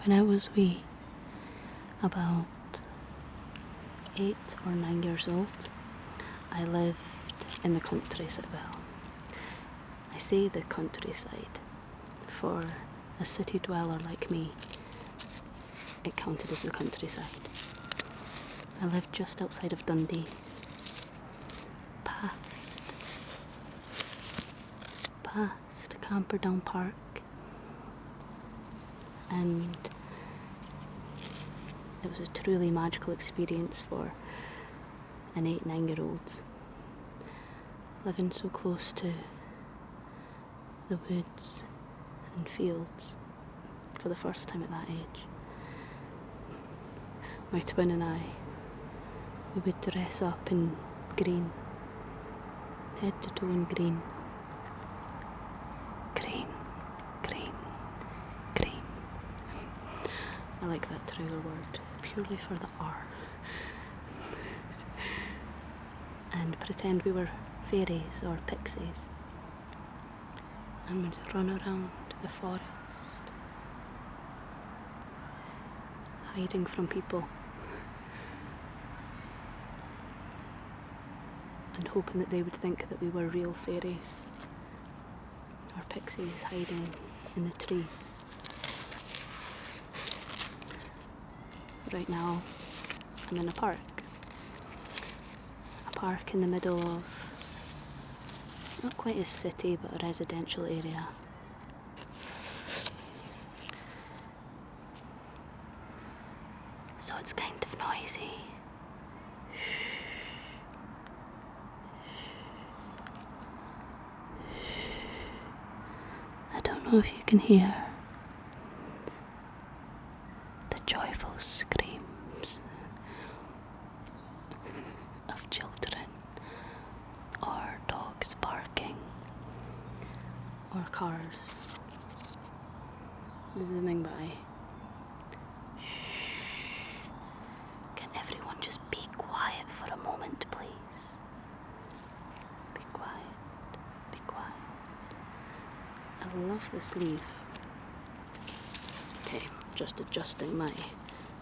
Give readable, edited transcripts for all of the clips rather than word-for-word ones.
When I was wee, about 8 or 9 years old, I lived in the countryside. Well, I say the countryside. For a city dweller like me, it counted as the countryside. I lived just outside of Dundee, past Camperdown Park, and it was a truly magical experience for an 8-9-year-old, living so close to the woods and fields for the first time at that age. My twin and I, we would dress up in green, head to toe in green. Green. I like that trailer word, purely for the R. And pretend we were fairies or pixies. And we'd run around the forest, hiding from people, and hoping that they would think that we were real fairies or pixies hiding in the trees. Right now, I'm in a park in the middle of not quite a city, but a residential area. So it's kind of noisy. I don't know if you can hear the joyful screams of children, or dogs barking, or cars zooming by. Can everyone just be quiet for a moment, please? Be quiet. I love this leaf. Okay, just adjusting my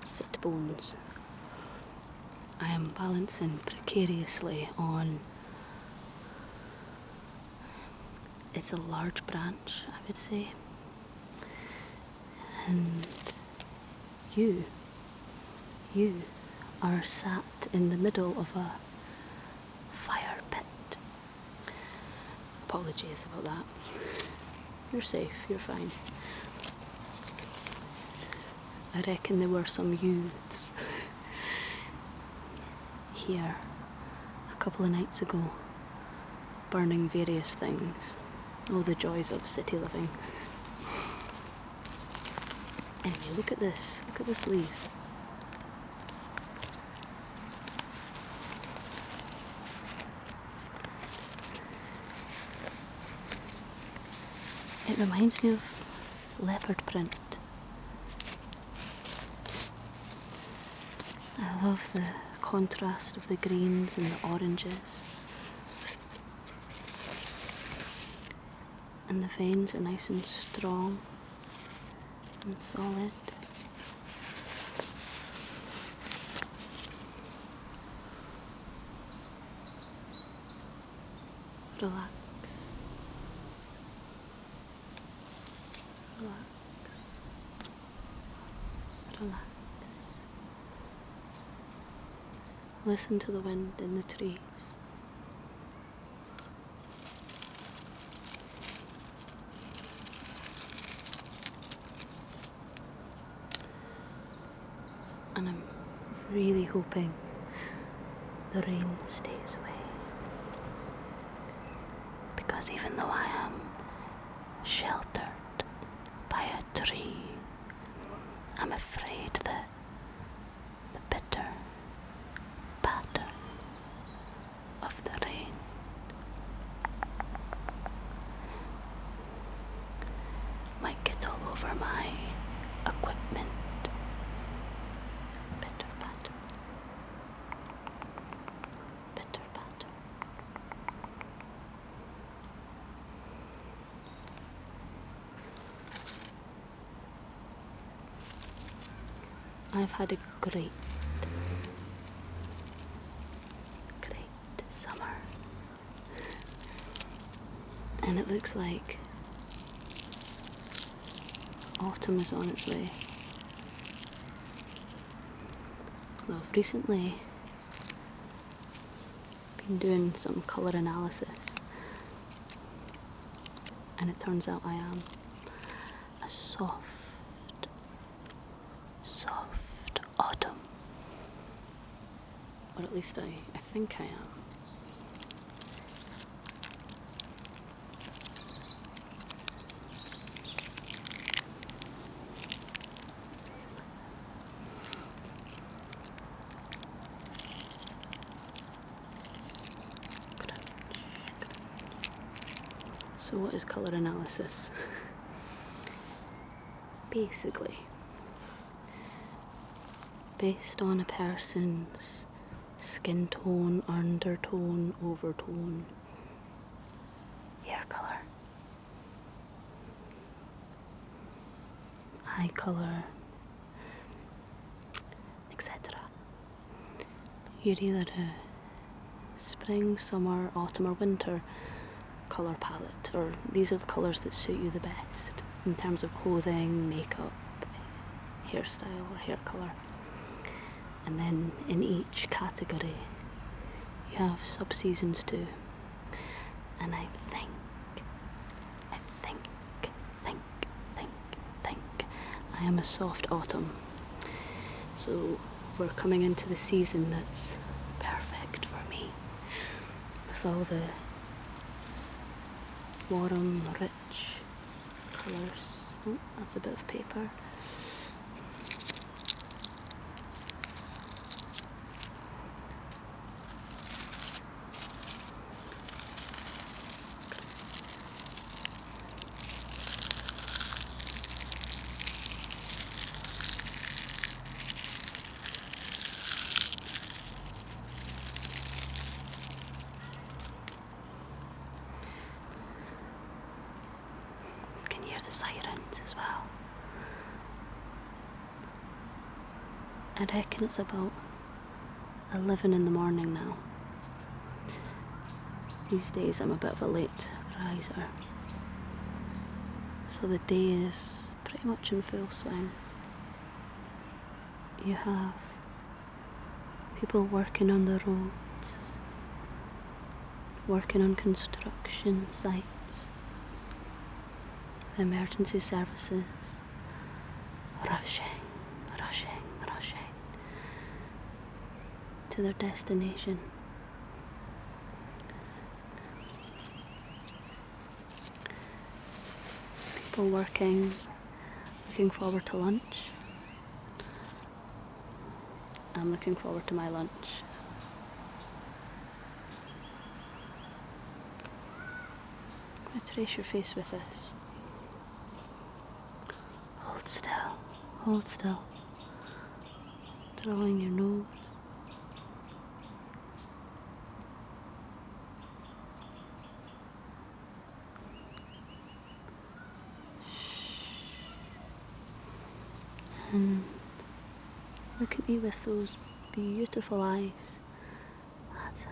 sit bones. I am balancing precariously on, it's a large branch, I would say. And you are sat in the middle of a fire pit. Apologies about that. You're safe, you're fine. I reckon there were some youths here a couple of nights ago, burning various things. Oh, the joys of city living. Anyway, look at this leaf. It reminds me of leopard print. I love the contrast of the greens and the oranges. And the veins are nice and strong and solid. Relax. Listen to the wind in the trees. And I'm really hoping the rain stays away. Because even though I am sheltered by a tree, I'm afraid that the bitter patter of the rain might get all over my equipment. Bitter patter. I've had a great summer. And it looks like autumn is on its way. Though I've recently been doing some colour analysis, and it turns out I am a soft autumn. Or at least I think I am. So what is colour analysis? Basically, based on a person's skin tone, undertone, overtone, hair colour, eye colour, etc. You're either a spring, summer, autumn or winter colour palette, or these are the colours that suit you the best in terms of clothing, makeup, hairstyle or hair colour. And then in each category you have sub-seasons too. And I think I am a soft autumn. So we're coming into the season that's perfect for me, with all the warm, rich colours. Oh, that's a bit of paper. The sirens as well. I reckon it's about 11 in the morning now. These days I'm a bit of a late riser, so the day is pretty much in full swing. You have people working on the roads, working on construction sites, the emergency services rushing to their destination. People working, looking forward to lunch. I'm looking forward to my lunch. I'm going to trace your face with this. Hold still. Drawing your nose. And look at me with those beautiful eyes. That's it.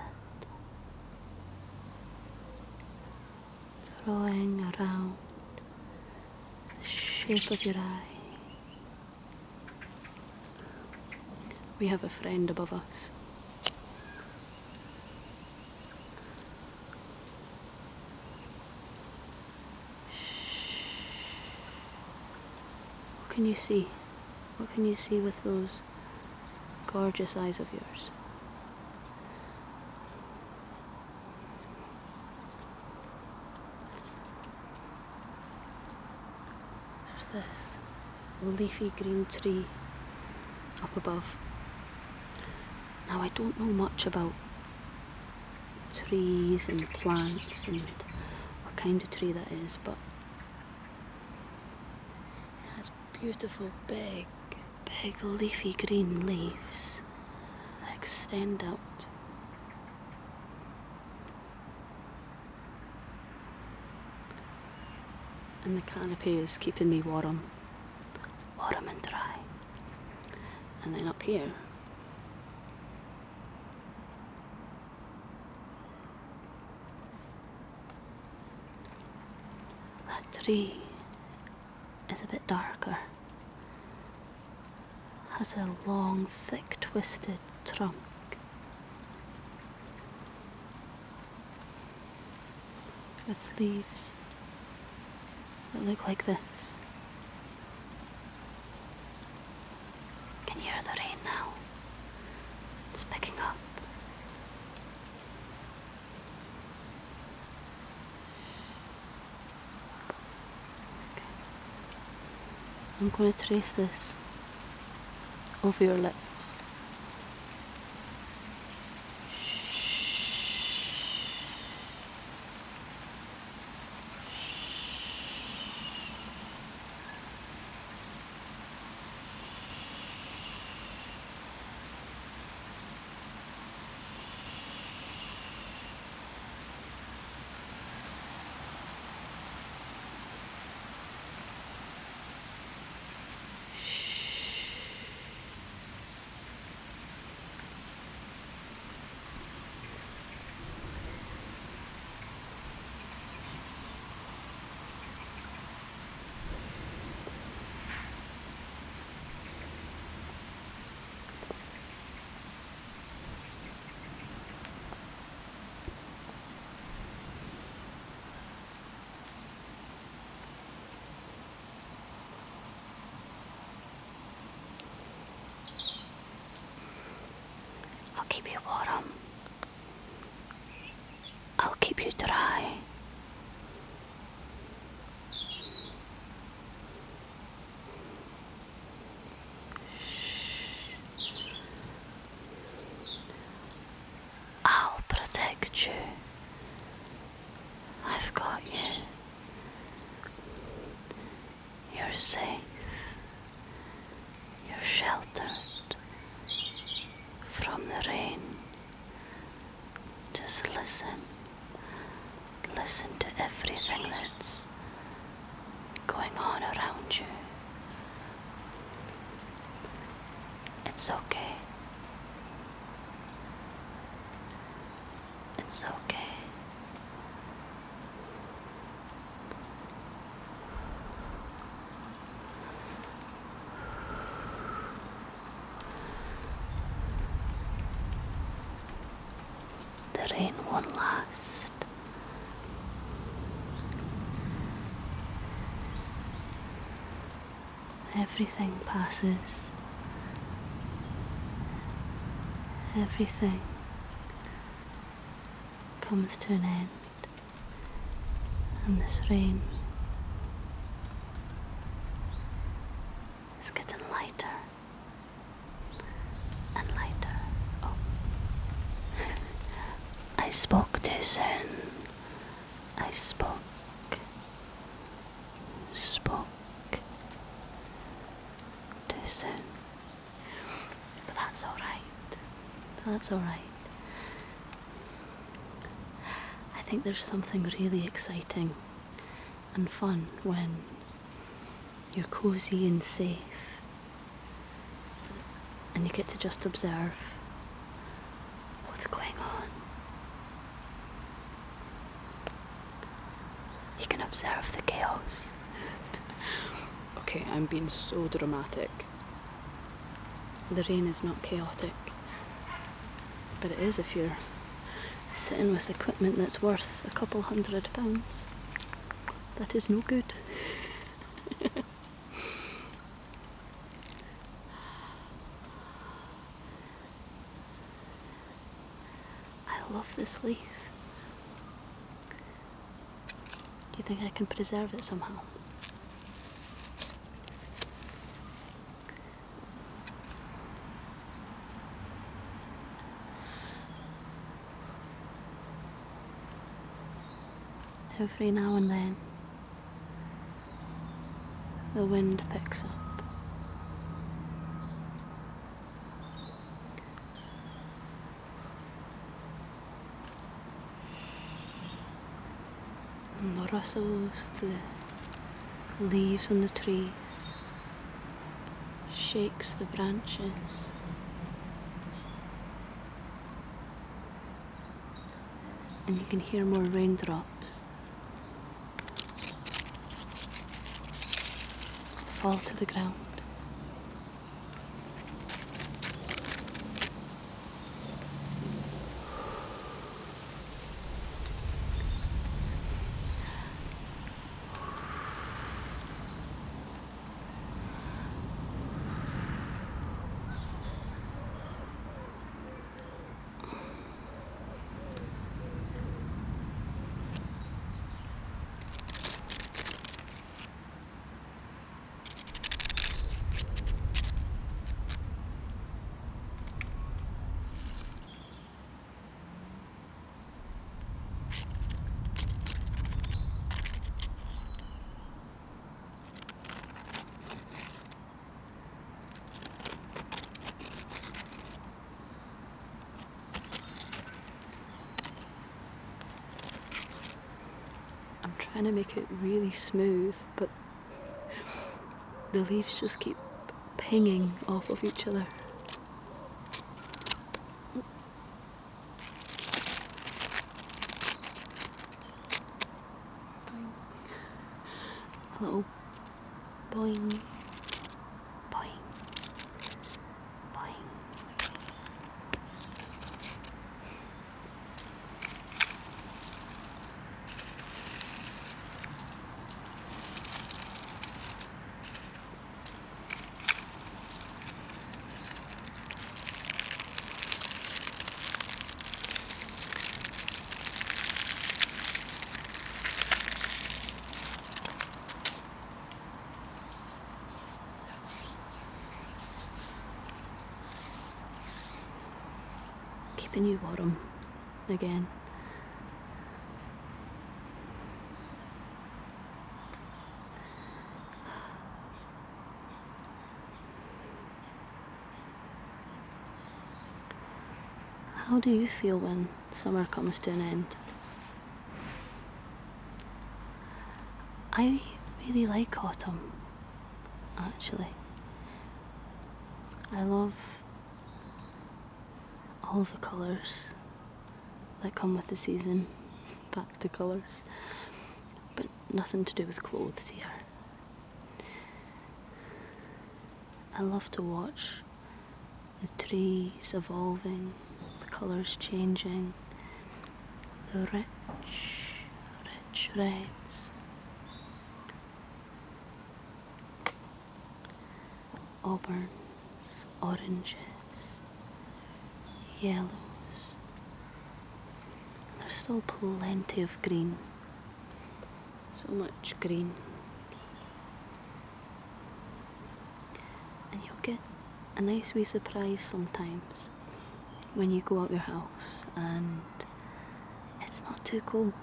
Drawing around the shape of your eye. We have a friend above us. What can you see? What can you see with those gorgeous eyes of yours? There's this leafy green tree up above. Now, I don't know much about trees and plants and what kind of tree that is, but it has beautiful big leafy green leaves that extend out. And the canopy is keeping me warm and dry. And then up here, that tree is a bit darker. Has a long, thick, twisted trunk. With leaves that look like this. Can you hear the rain now? It's picking up. Okay. I'm going to trace this over your lips. I'll keep you warm. I'll keep you dry. I'll protect you. I've got you. You're safe. You're sheltered from the rain. Just listen. Listen to everything that's going on around you. It's okay. It's okay. The rain won't last. Everything passes. Everything comes to an end. And this rain is getting lighter and lighter. Oh. I spoke too soon. I spoke too soon. But that's alright. That's alright. I think there's something really exciting and fun when you're cozy and safe and you get to just observe what's going on. You can observe the chaos. Okay, I'm being so dramatic. The rain is not chaotic, but it is if you're sitting with equipment that's worth a couple £100. That is no good. I love this leaf. Do you think I can preserve it somehow? Every now and then, the wind picks up. And rustles the leaves on the trees. shakes the branches. And you can hear more raindrops fall to the ground. I'm trying to make it really smooth, but the leaves just keep pinging off of each other. A little boing, boing, boing. Keeping you warm again. How do you feel when summer comes to an end? I really like autumn, actually. I love all the colours that come with the season, back to colours, but nothing to do with clothes here. I love to watch the trees evolving, the colours changing, the rich reds, auburns, oranges, yellows. There's still plenty of green. So much green. And you'll get a nice wee surprise sometimes when you go out your house and it's not too cold.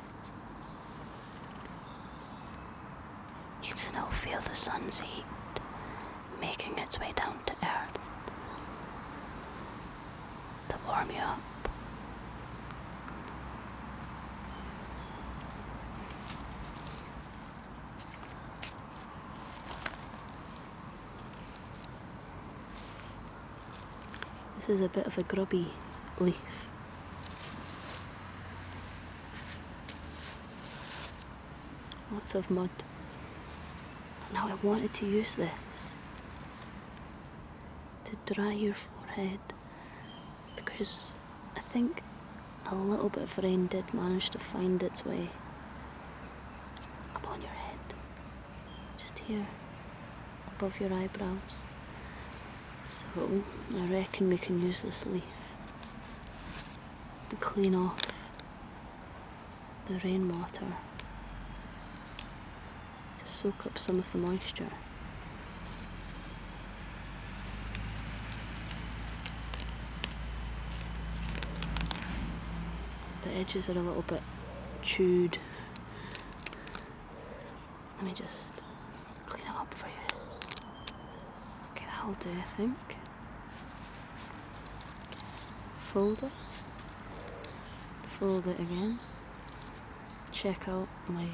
You can still feel the sun's heat making its way down to earth to warm you up. This is a bit of a grubby leaf. Lots of mud. Now I wanted to use this to dry your forehead because I think a little bit of rain did manage to find its way upon your head. Just here, above your eyebrows. So I reckon we can use this leaf to clean off the rainwater, to soak up some of the moisture. The edges are a little bit chewed. Let me just clean it up for you. Okay, that'll do, I think. Fold it. Fold it again. Check out my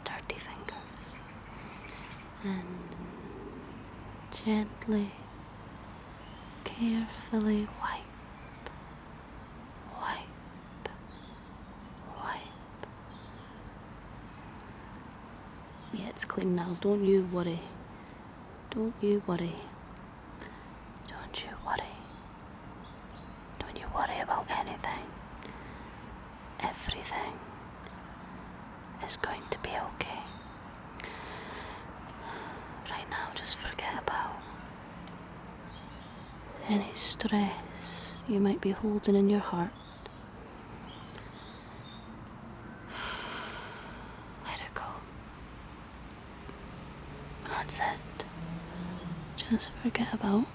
dirty fingers. And gently, carefully wipe, wipe, wipe. Yeah, it's clean now. Don't you worry. Don't you worry. Don't you worry. Don't you worry about anything. Everything is going to be okay. Right now, just forget about any stress you might be holding in your heart. Let it go. That's it. Just forget about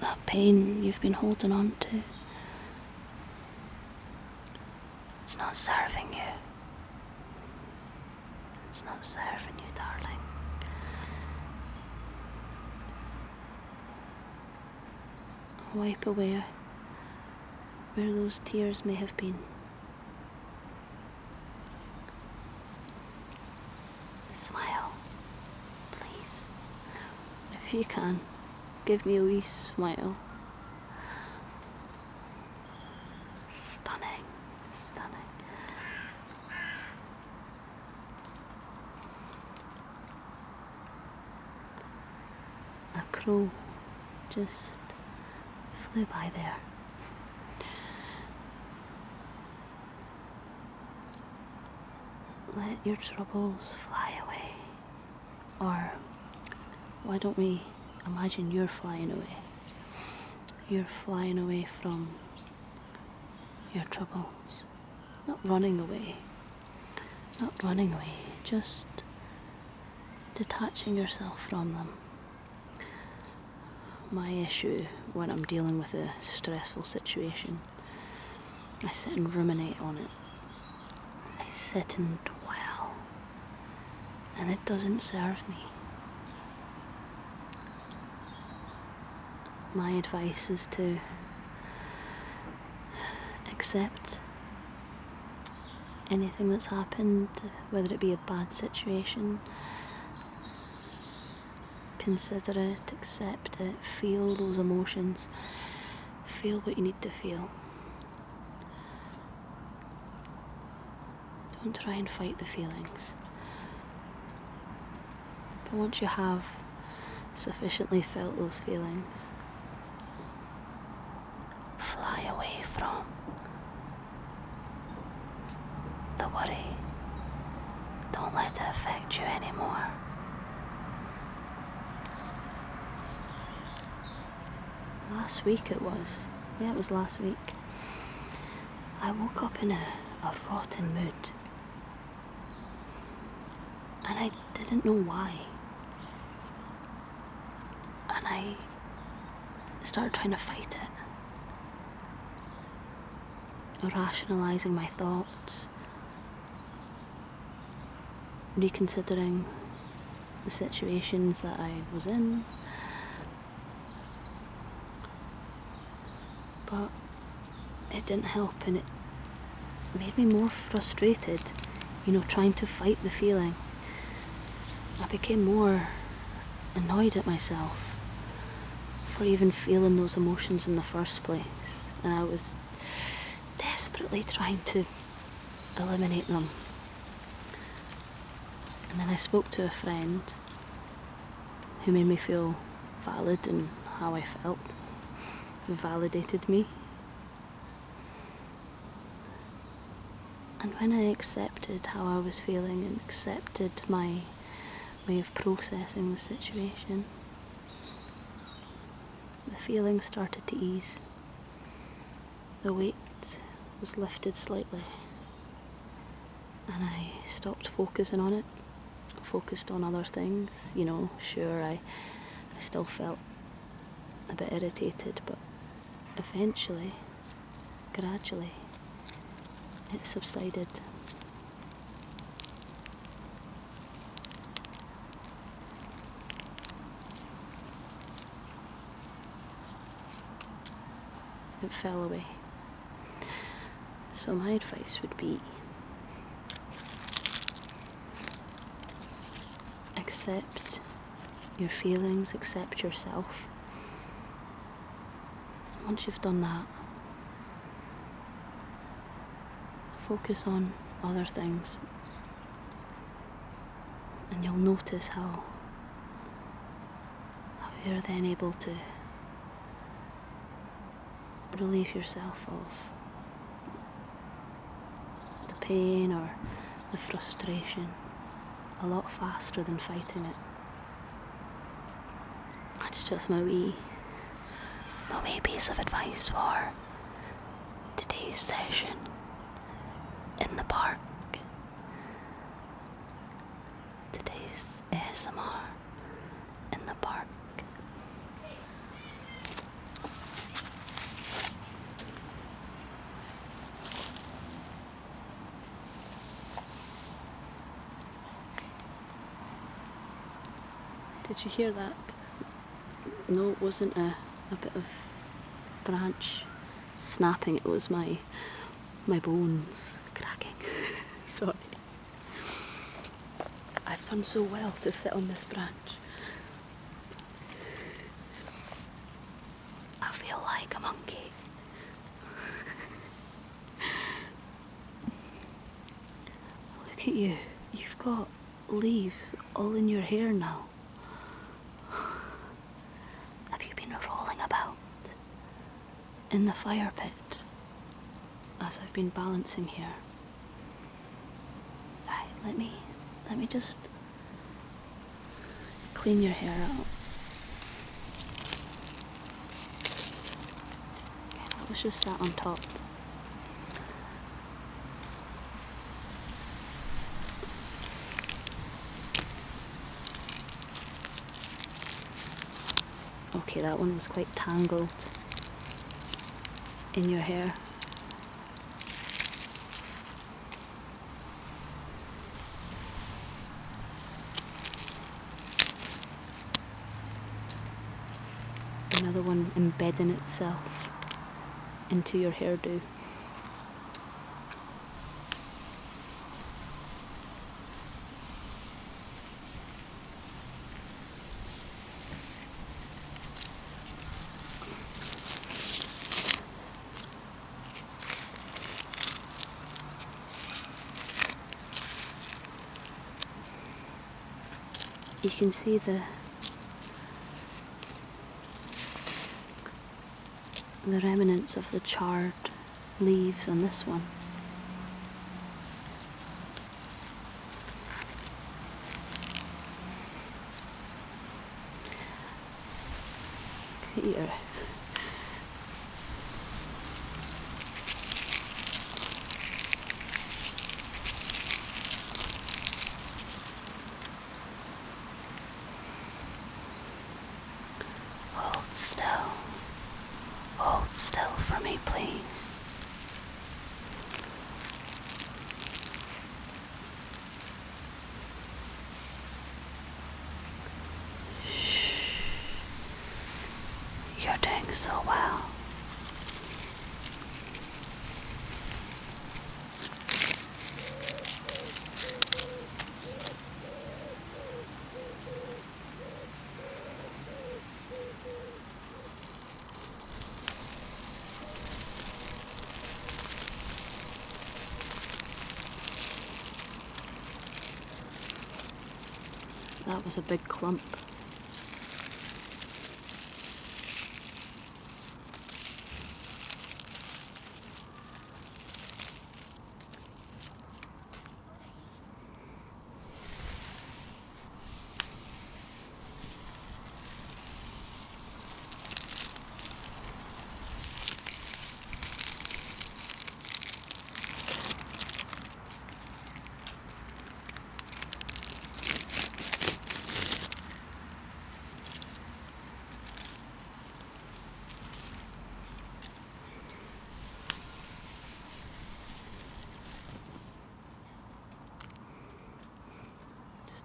that pain you've been holding on to. It's not serving you. It's not serving you, darling. Wipe away where those tears may have been. Smile, please. If you can, give me a wee smile. Stunning, stunning. A crow just flew by there. Let your troubles fly away. Or why don't we imagine you're flying away? You're flying away from your troubles. Not running away. Not running away. Just detaching yourself from them. My issue when I'm dealing with a stressful situation, I sit and ruminate on it. I sit and dwell, and it doesn't serve me. My advice is to accept anything that's happened, whether it be a bad situation. Consider it, accept it, feel those emotions, feel what you need to feel. Don't try and fight the feelings. But once you have sufficiently felt those feelings, fly away from the worry. Don't let it affect you anymore. Last week it was. Yeah, it was last week. I woke up in a rotten mood. And I didn't know why. And I started trying to fight it. Rationalising my thoughts. Reconsidering the situations that I was in. But it didn't help, and it made me more frustrated, trying to fight the feeling. I became more annoyed at myself for even feeling those emotions in the first place, and I was desperately trying to eliminate them. And then I spoke to a friend who made me feel valid in how I felt. Who validated me. And when I accepted how I was feeling and accepted my way of processing the situation, the feeling started to ease. The weight was lifted slightly. And I stopped focusing on it, focused on other things. Sure, I still felt a bit irritated, but eventually, gradually, it subsided. It fell away. So my advice would be accept your feelings, accept yourself. And once you've done that, focus on other things, and you'll notice how you're then able to relieve yourself of the pain or the frustration a lot faster than fighting it. That's just my wee piece of advice for today's session in the park. Today's ASMR in the park. Did you hear that? No, it wasn't a bit of branch snapping, it was my bones cracking. Sorry. I've done so well to sit on this branch. I feel like a monkey. Look at you. You've got leaves all in your hair now. Have you been rolling about in the fire pit as I've been balancing here? Right, let me just clean your hair out. Okay, that was just sat on top. Okay, that one was quite tangled in your hair. Another one embedding itself into your hairdo. You can see the remnants of the charred leaves on this one. Here. Hold still for me, please. You're doing so well. That was a big clump.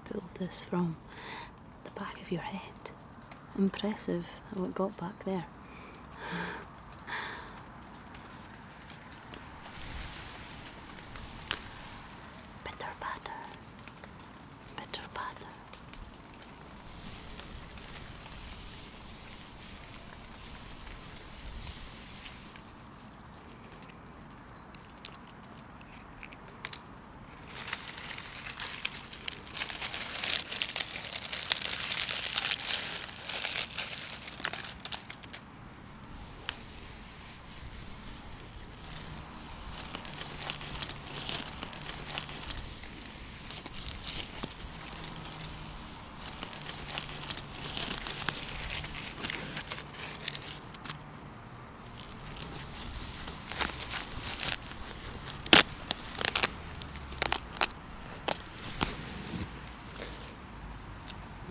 Pull this from the back of your head. Impressive how it got back there. Pitter patter, pitter patter.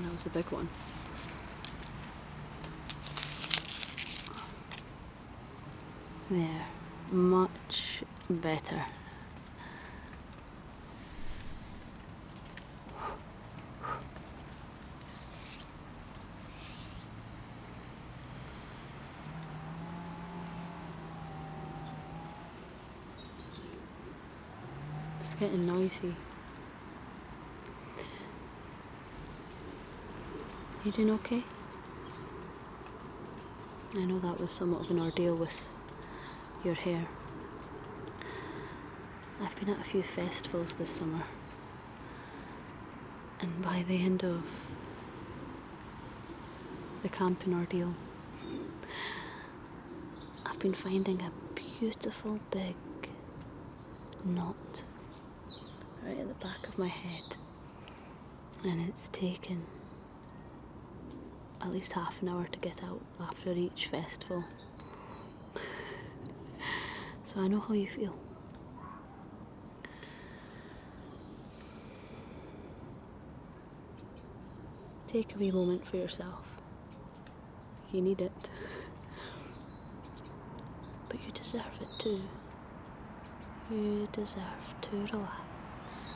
And that was a big one. There, much better. It's getting noisy. You doing okay? I know that was somewhat of an ordeal with your hair. I've been at a few festivals this summer, and by the end of the camping ordeal, I've been finding a beautiful big knot right at the back of my head, and it's taken at least half an hour to get out after each festival. So I know how you feel. Take a wee moment for yourself. You need it. But you deserve it too. You deserve to relax,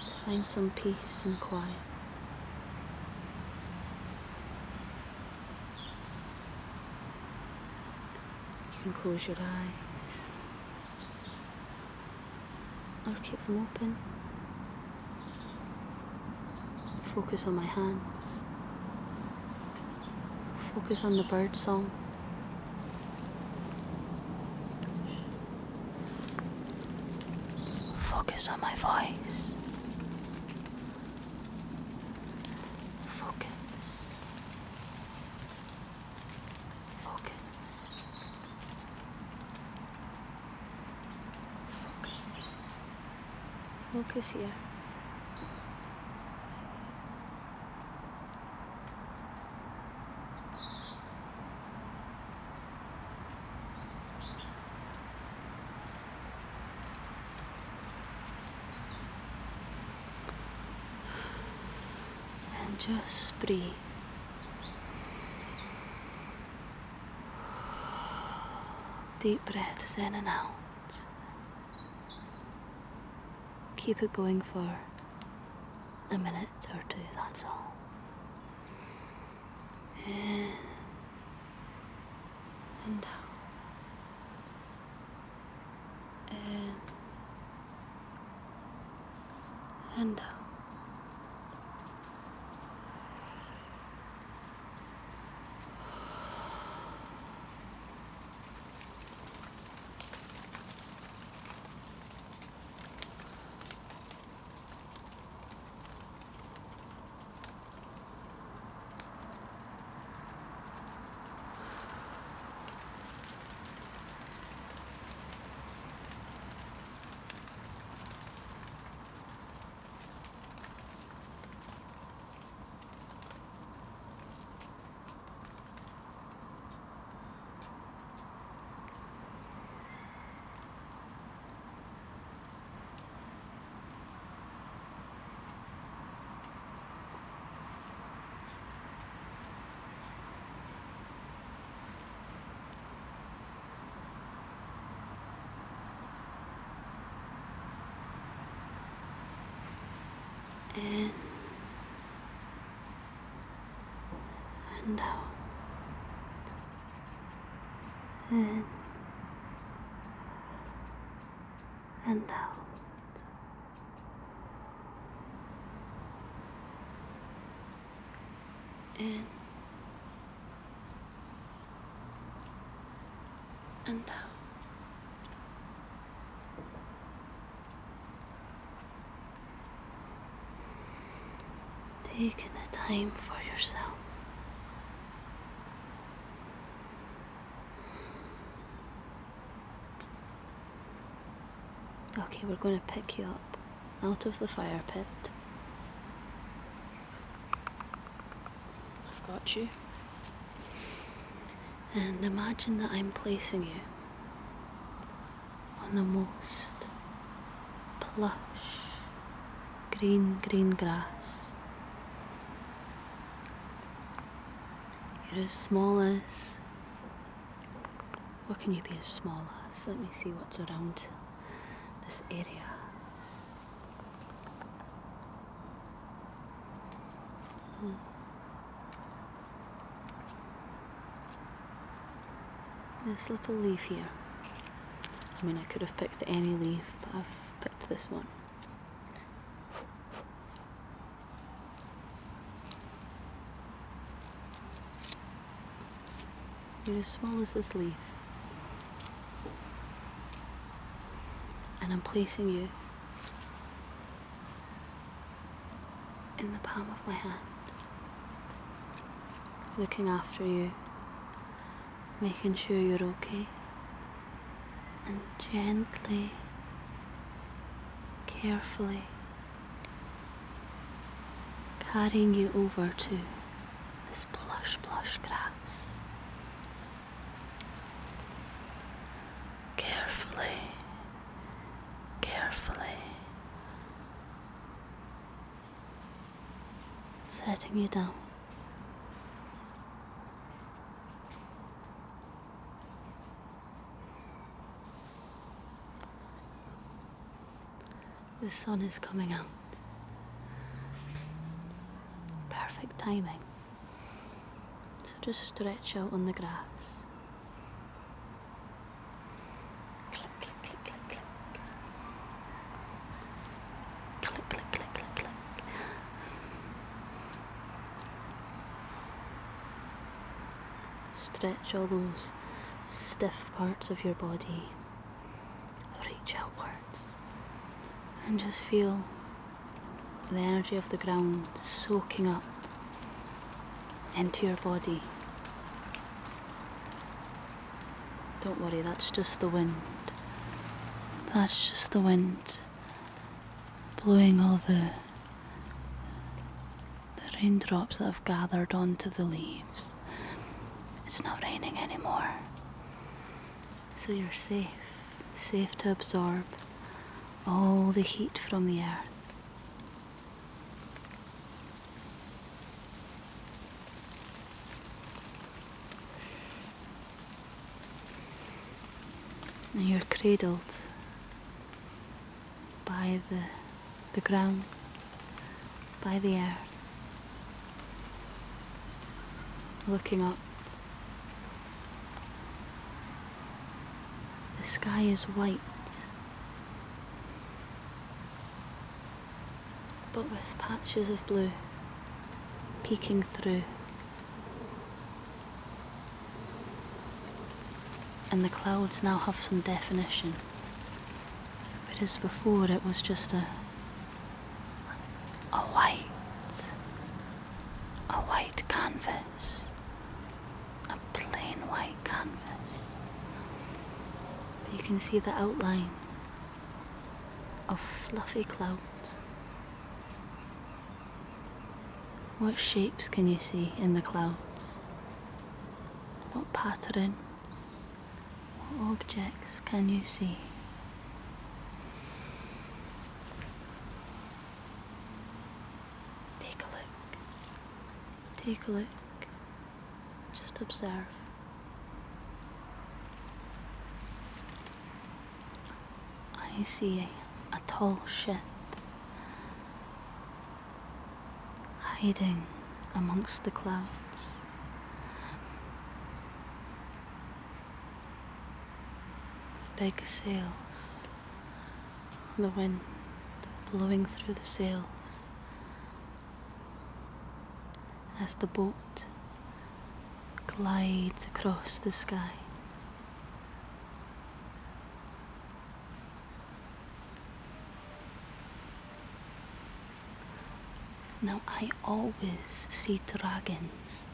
to find some peace and quiet. You can close your eyes or keep them open. Focus on my hands. Focus on the bird song. Focus on my voice. Focus. Focus. Focus. Focus here. Just breathe. Deep breaths in and out. Keep it going for a minute or two, that's all. In and out. In and out. In and out. In and out. In and out. Taking the time for yourself. Okay, we're going to pick you up out of the fire pit. I've got you. And imagine that I'm placing you on the most plush, green grass You're as small as... What can you be as small as? Let me see what's around this area. This little leaf here. I mean, I could have picked any leaf, but I've picked this one. You're as small as this leaf. And I'm placing you in the palm of my hand, looking after you, making sure you're okay, and gently, carefully carrying you over to this plush grass. Carefully setting you down. The sun is coming out. Perfect timing. So just stretch out on the grass. Click, click, click, click, click. Click, click, click, click, click. Stretch all those stiff parts of your body. Reach outwards. And just feel the energy of the ground soaking up into your body. Don't worry, that's just the wind. That's just the wind blowing all the raindrops that have gathered onto the leaves. It's not raining anymore. So you're safe to absorb all the heat from the earth. And you're cradled by the ground, by the earth, looking up. The sky is white, but with patches of blue peeking through. And the clouds now have some definition, whereas before it was just a white canvas, a plain white canvas. But you can see the outline of fluffy clouds. What shapes can you see in the clouds? What patterns? What objects can you see? Take a look. Just observe. I see a tall ship hiding amongst the clouds. With big sails, the wind blowing through the sails as the boat glides across the sky. Now I always see dragons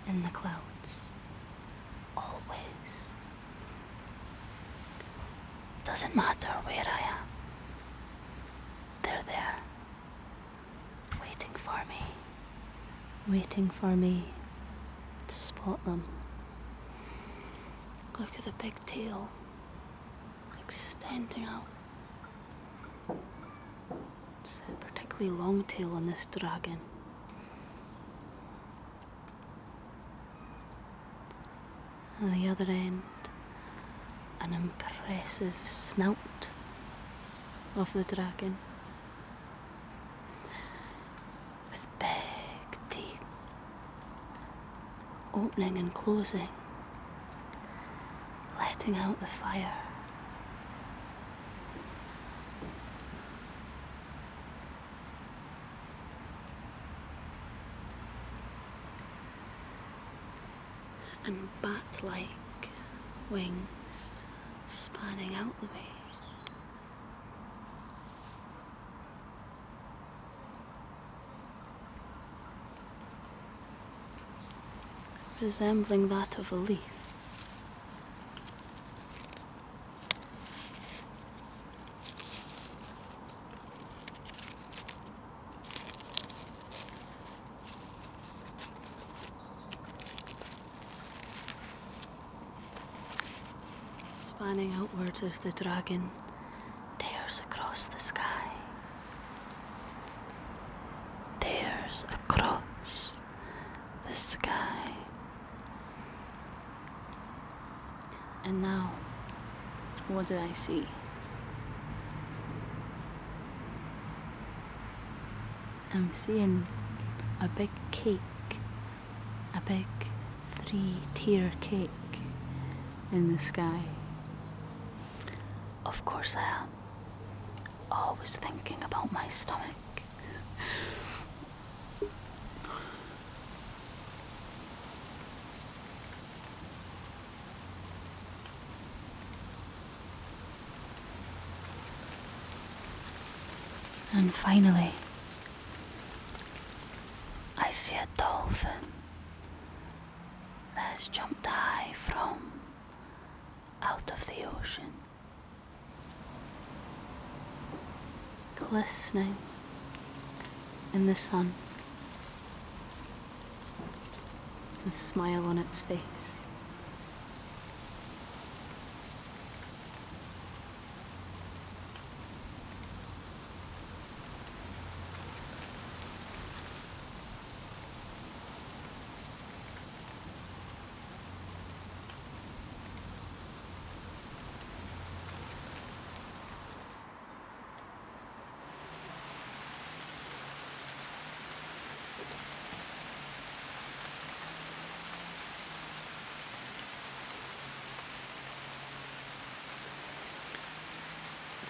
in the clouds. Always. Doesn't matter where I am. They're there. Waiting for me to spot them. Look at the big tail extending out. It's a particularly long tail on this dragon. On the other end, an impressive snout of the dragon with big teeth, opening and closing, letting out the fire. And bat-like wings spanning out the way. Resembling that of a leaf. Spanning outwards as the dragon tears across the sky. Tears across the sky. And now, what do I see? I'm seeing a big cake, a big 3-tier cake in the sky. Of course I am. Always thinking about my stomach. And finally, I see a dolphin that has jumped high from out of the ocean, glistening in the sun, a smile on its face.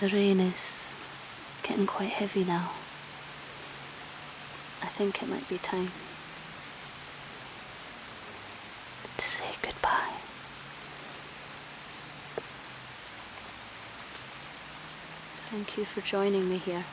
The rain is getting quite heavy now. I think it might be time to say goodbye. Thank you for joining me here.